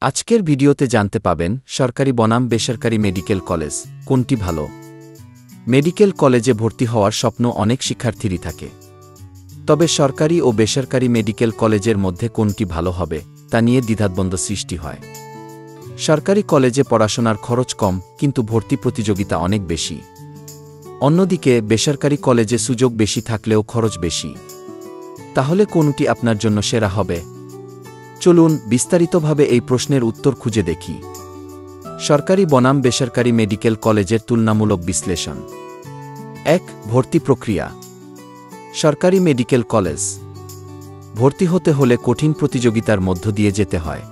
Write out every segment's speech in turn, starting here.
আজকের ভিডিওতে জানতে পাবেন সরকারি বনাম বেসরকারি মেডিকেল কলেজ কোনটি ভালো। মেডিকেল কলেজে ভর্তি হওয়ার স্বপ্ন অনেক শিক্ষার্থীরই থাকে, তবে সরকারি ও বেসরকারি মেডিকেল কলেজের মধ্যে কোনটি ভালো হবে তা নিয়ে দ্বিধাদ্বন্দ্ব সৃষ্টি হয়। সরকারি কলেজে পড়াশোনার খরচ কম, কিন্তু ভর্তি প্রতিযোগিতা অনেক বেশি। অন্যদিকে বেসরকারি কলেজে সুযোগ বেশি থাকলেও খরচ বেশি। তাহলে কোনটি আপনার জন্য সেরা হবে? চলুন বিস্তারিতভাবে এই প্রশ্নের উত্তর খুঁজে দেখি। সরকারি বনাম বেসরকারি মেডিকেল কলেজের তুলনামূলক বিশ্লেষণ। ১. ভর্তি প্রক্রিয়া। সরকারি মেডিকেল কলেজ ভর্তি হতে হলে কঠিন প্রতিযোগিতার মধ্য দিয়ে যেতে হয়।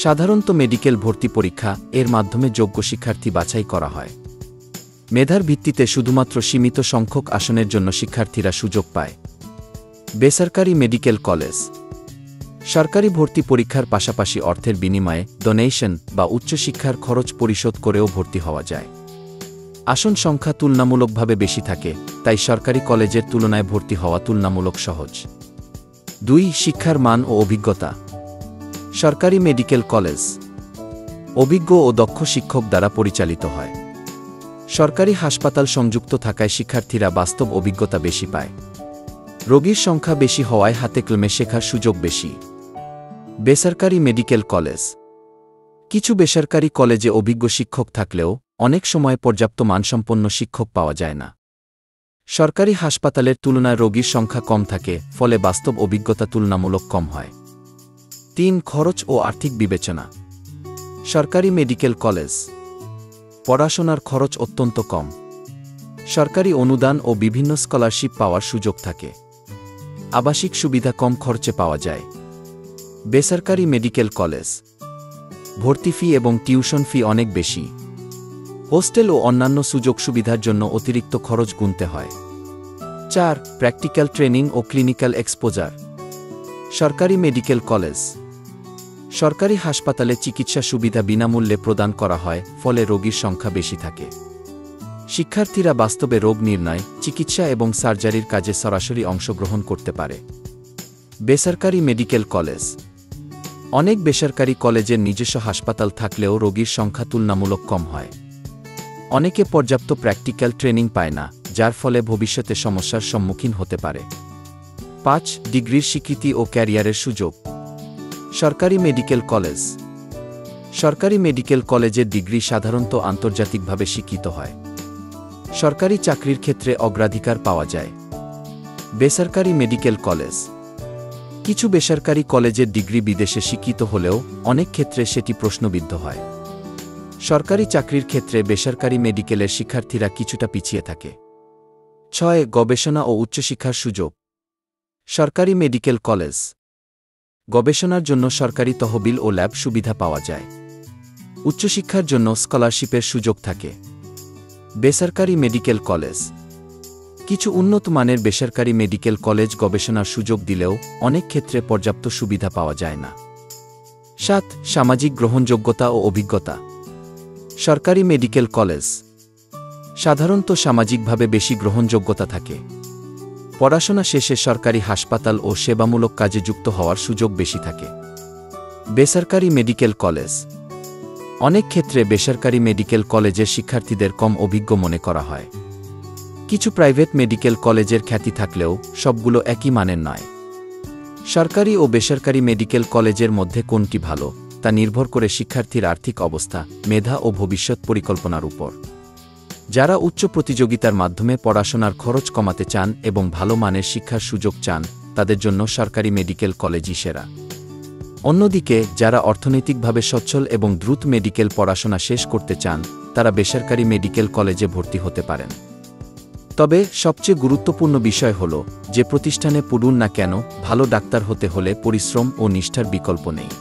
সাধারণত মেডিকেল ভর্তি পরীক্ষা এর মাধ্যমে যোগ্য শিক্ষার্থী বাছাই করা হয়। মেধার ভিত্তিতে শুধুমাত্র সীমিত সংখ্যক আসনের জন্য শিক্ষার্থীরা সুযোগ পায়। বেসরকারি মেডিকেল কলেজ সরকারি ভর্তি পরীক্ষার পাশাপাশি অর্থের বিনিময়ে ডোনেশন বা উচ্চশিক্ষার খরচ পরিশোধ করেও ভর্তি হওয়া যায়। আসন সংখ্যা তুলনামূলকভাবে বেশি থাকে, তাই সরকারি কলেজের তুলনায় ভর্তি হওয়া তুলনামূলক সহজ। ২. শিক্ষার মান ও অভিজ্ঞতা। সরকারি মেডিকেল কলেজ অভিজ্ঞ ও দক্ষ শিক্ষক দ্বারা পরিচালিত হয়। সরকারি হাসপাতাল সংযুক্ত থাকায় শিক্ষার্থীরা বাস্তব অভিজ্ঞতা বেশি পায়। রোগীর সংখ্যা বেশি হওয়ায় হাতে কলমে শেখার সুযোগ বেশি। বেসরকারি মেডিকেল কলেজ কিছু বেসরকারি কলেজে অভিজ্ঞ শিক্ষক থাকলেও অনেক সময় পর্যাপ্ত মানসম্পন্ন শিক্ষক পাওয়া যায় না। সরকারি হাসপাতালের তুলনায় রোগীর সংখ্যা কম থাকে, ফলে বাস্তব অভিজ্ঞতা তুলনামূলক কম হয়। ৩. খরচ ও আর্থিক বিবেচনা। সরকারি মেডিকেল কলেজ পড়াশোনার খরচ অত্যন্ত কম। সরকারি অনুদান ও বিভিন্ন স্কলারশিপ পাওয়ার সুযোগ থাকে। আবাসিক সুবিধা কম খরচে পাওয়া যায়। বেসরকারি মেডিকেল কলেজ ভর্তি ফি এবং টিউশন ফি অনেক বেশি। হোস্টেল ও অন্যান্য সুযোগ সুবিধার জন্য অতিরিক্ত খরচ গুনতে হয়। ৪. প্র্যাকটিক্যাল ট্রেনিং ও ক্লিনিক্যাল এক্সপোজার। সরকারি মেডিকেল কলেজ সরকারি হাসপাতালে চিকিৎসা সুবিধা বিনামূল্যে প্রদান করা হয়, ফলে রোগীর সংখ্যা বেশি থাকে। শিক্ষার্থীরা বাস্তবে রোগ নির্ণয়, চিকিৎসা এবং সার্জারির কাজে সরাসরি অংশগ্রহণ করতে পারে। বেসরকারি মেডিকেল কলেজ অনেক বেসরকারি কলেজের নিজস্ব হাসপাতাল থাকলেও রোগীর সংখ্যা তুলনামূলক কম হয়। অনেকে পর্যাপ্ত প্র্যাকটিক্যাল ট্রেনিং পায় না, যার ফলে ভবিষ্যতে সমস্যার সম্মুখীন হতে পারে। ৫. ডিগ্রির স্বীকৃতি ও ক্যারিয়ারের সুযোগ। সরকারি মেডিকেল কলেজ সরকারি মেডিকেল কলেজের ডিগ্রি সাধারণত আন্তর্জাতিকভাবে স্বীকৃত হয়। সরকারি চাকরির ক্ষেত্রে অগ্রাধিকার পাওয়া যায়। বেসরকারি মেডিকেল কলেজ কিছু বেসরকারি কলেজের ডিগ্রি বিদেশে স্বীকৃত হলেও অনেক ক্ষেত্রে সেটি প্রশ্নবিদ্ধ হয়। সরকারি চাকরির ক্ষেত্রে বেসরকারি মেডিকেলের শিক্ষার্থীরা কিছুটা পিছিয়ে থাকে। ৬. গবেষণা ও উচ্চশিক্ষার সুযোগ। সরকারি মেডিকেল কলেজ গবেষণার জন্য সরকারি তহবিল ও ল্যাব সুবিধা পাওয়া যায়। উচ্চশিক্ষার জন্য স্কলারশিপের সুযোগ থাকে। বেসরকারি মেডিকেল কলেজ কিছু উন্নত মানের বেসরকারি মেডিকেল কলেজ গবেষণার সুযোগ দিলেও অনেক ক্ষেত্রে পর্যাপ্ত সুবিধা পাওয়া যায় না। ৭. সামাজিক গ্রহণযোগ্যতা ও অভিজ্ঞতা। সরকারি মেডিকেল কলেজ সাধারণত সামাজিকভাবে বেশি গ্রহণযোগ্যতা থাকে। পড়াশোনা শেষে সরকারি হাসপাতাল ও সেবামূলক কাজে যুক্ত হওয়ার সুযোগ বেশি থাকে। বেসরকারি মেডিকেল কলেজ অনেক ক্ষেত্রে বেসরকারি মেডিকেল কলেজের শিক্ষার্থীদের কম অভিজ্ঞ মনে করা হয়। কিছু প্রাইভেট মেডিকেল কলেজের খ্যাতি থাকলেও সবগুলো একই মানের নয়। সরকারি ও বেসরকারি মেডিকেল কলেজের মধ্যে কোনটি ভালো তা নির্ভর করে শিক্ষার্থীর আর্থিক অবস্থা, মেধা ও ভবিষ্যৎ পরিকল্পনার উপর। যারা উচ্চ প্রতিযোগিতার মাধ্যমে পড়াশোনার খরচ কমাতে চান এবং ভালো মানের শিক্ষার সুযোগ চান, তাদের জন্য সরকারি মেডিকেল কলেজই সেরা। অন্যদিকে যারা অর্থনৈতিকভাবে সচ্ছল এবং দ্রুত মেডিকেল পড়াশোনা শেষ করতে চান, তারা বেসরকারি মেডিকেল কলেজে ভর্তি হতে পারেন। তবে সবচেয়ে গুরুত্বপূর্ণ বিষয় হল, যে প্রতিষ্ঠানে পড়ুন না কেন, ভালো ডাক্তার হতে হলে পরিশ্রম ও নিষ্ঠার বিকল্প নেই।